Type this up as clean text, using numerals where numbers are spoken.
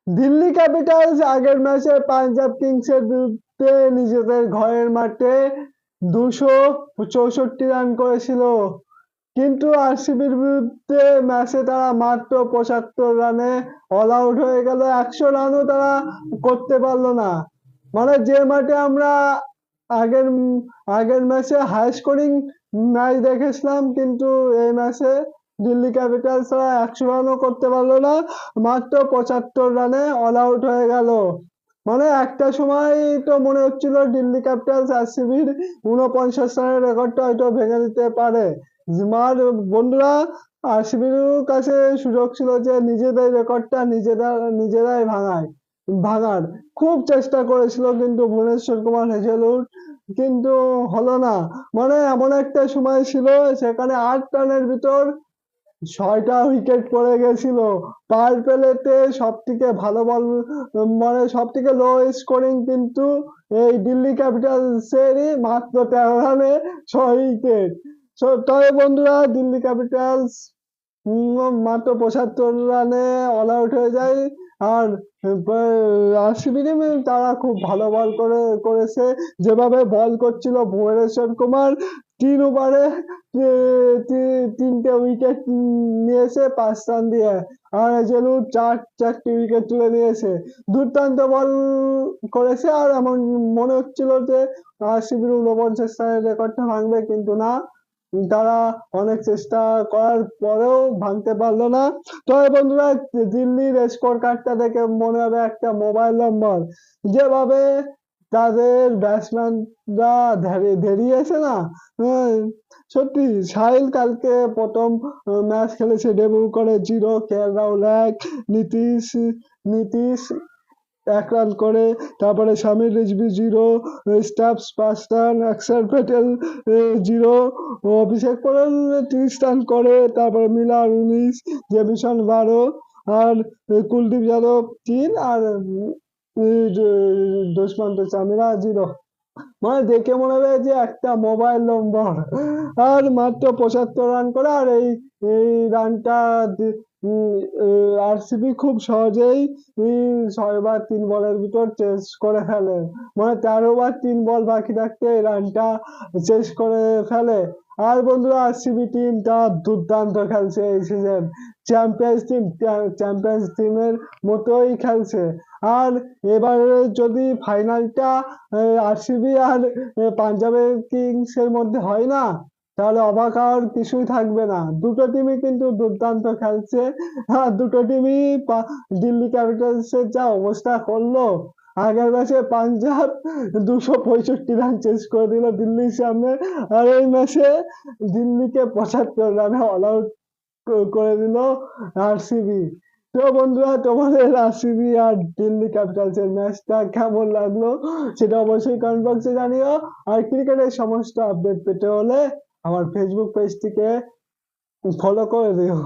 Delhi Capitals আগের ম্যাচে পাঞ্জাব কিংসের বিরুদ্ধে নিজেদের ঘরের মাঠে 264 রান করেছিল, কিন্তু আরসিবির বিরুদ্ধে ম্যাচে তারা মাত্র 75 রানে অল আউট হয়ে গেল। 100 রানও তারা করতে পারলো না। মানে যে মাঠে আমরা আগের আগের ম্যাচে হাই স্কোরিং ম্যাচ দেখেছিলাম, কিন্তু এই ম্যাচে দিল্লি ক্যাপিটালস তারা 100 রানও করতে পারলো না, মাত্র 75 রানে অল আউট হয়ে গেল। মানে একটা সময় তো মনে হচ্ছিল দিল্লি ক্যাপিটালস আরসিবির 49 রানের রেকর্ডটা হয়তো ভেঙে দিতে পারে। আর বন্ধুরা, আরসিবির কাছে সুযোগ ছিল যে নিজেদের রেকর্ডটা নিজেরাই ভাঙার খুব চেষ্টা করেছিল, কিন্তু ভুবনেশ্বর কুমার হেজেলউড কিন্তু হলো না। মানে এমন একটা সময় ছিল সেখানে 8 রানের ভিতর 6টা উইকেট পড়ে গেছিল। পাওয়ার প্লেতে সব থেকে ভালো বল, মানে সব থেকে লো স্কোরিং কিন্তু এই দিল্লি ক্যাপিটালসেরই, মাত্র 13 রানে 6 উইকেট। তবে বন্ধুরা, দিল্লি ক্যাপিটালস মাত্র 75 রানে অল আউট হয়ে যায়। আর আরসিবি তারা খুব ভালো বল করেছে। যেভাবে বল করছিল ভুবনেশ্বর কুমার, 3 ওভারে 3টে উইকেট নিয়েছে 5 রান দিয়ে। আর হেজেলউড চারটি উইকেট তুলে নিয়েছে। দুর্দান্ত বল করেছে। আর এমন মনে হচ্ছিল যে আরসিবির 49 রানের রেকর্ডটা ভাঙবে, কিন্তু না, তারা অনেক চেষ্টা করার পরেও ভাঙতে পারলো না। তবে বন্ধুরা, দিল্লির স্কোর কার্ডটা দেখে মনে হবে একটা মোবাইল নম্বর। যেভাবে তাদের ব্যাটসম্যানরা ধেরিয়েছে না, সত্যি। সাহিল কালকে প্রথম ম্যাচ খেলেছে, ডেবিউ করে 0, কেএল রাহুল 1, নীতিশ 1 রান করে, তারপরে সামির রিজভী 0, স্টাফস 5 রান, অক্ষর প্যাটেল 0, অভিষেক পোরেল 30 রান করে, তারপরে মিলার 19, জেমিসন 12, আর কুলদীপ যাদব 3, আর দুষ্মন্ত চামিরা 0। মানে দেখে মনে হবে যে একটা মোবাইল নম্বর। আর মাত্র 75 রান করে, আর এই রানটা আরসিবি খুব সহজেই 6 বার 3 বলের ভিতর চেস করে ফেলে। মানে 13 বার 3 বল বাকি থাকতে এই রানটা চেস করে ফেলে। আর বন্ধুরা, আরসিবি টিমটা দুর্দান্ত খেলছে এই সিজন। চ্যাম্পিয়ন্স টিমের মতোই খেলছে। আর এবারে যদি ফাইনালটা আরসিবি আর পাঞ্জাবের কিংসের মধ্যে হয় না, তাহলে অবাক হওয়ার কিছুই থাকবে না। দুটো টিমই কিন্তু দুর্দান্ত খেলছে। আর দুটো টিমই দিল্লি ক্যাপিটালসের যা অবস্থা করলো, আগের ম্যাচে পাঞ্জাব 265 রান চেস করে দিল দিল্লির সামনে, আর এই ম্যাচে দিল্লিকে 75 রানে অল আউট করে দিল আরসিবি। তো বন্ধুরা, তোমাদের আরসিবি আর দিল্লি ক্যাপিটালস এর ম্যাচটা কেমন লাগলো সেটা অবশ্যই কমেন্ট বক্সে জানিও। আর ক্রিকেটের সমস্ত আপডেট পেতে হলে আমার ফেসবুক পেজটিকে ফলো করে দিও।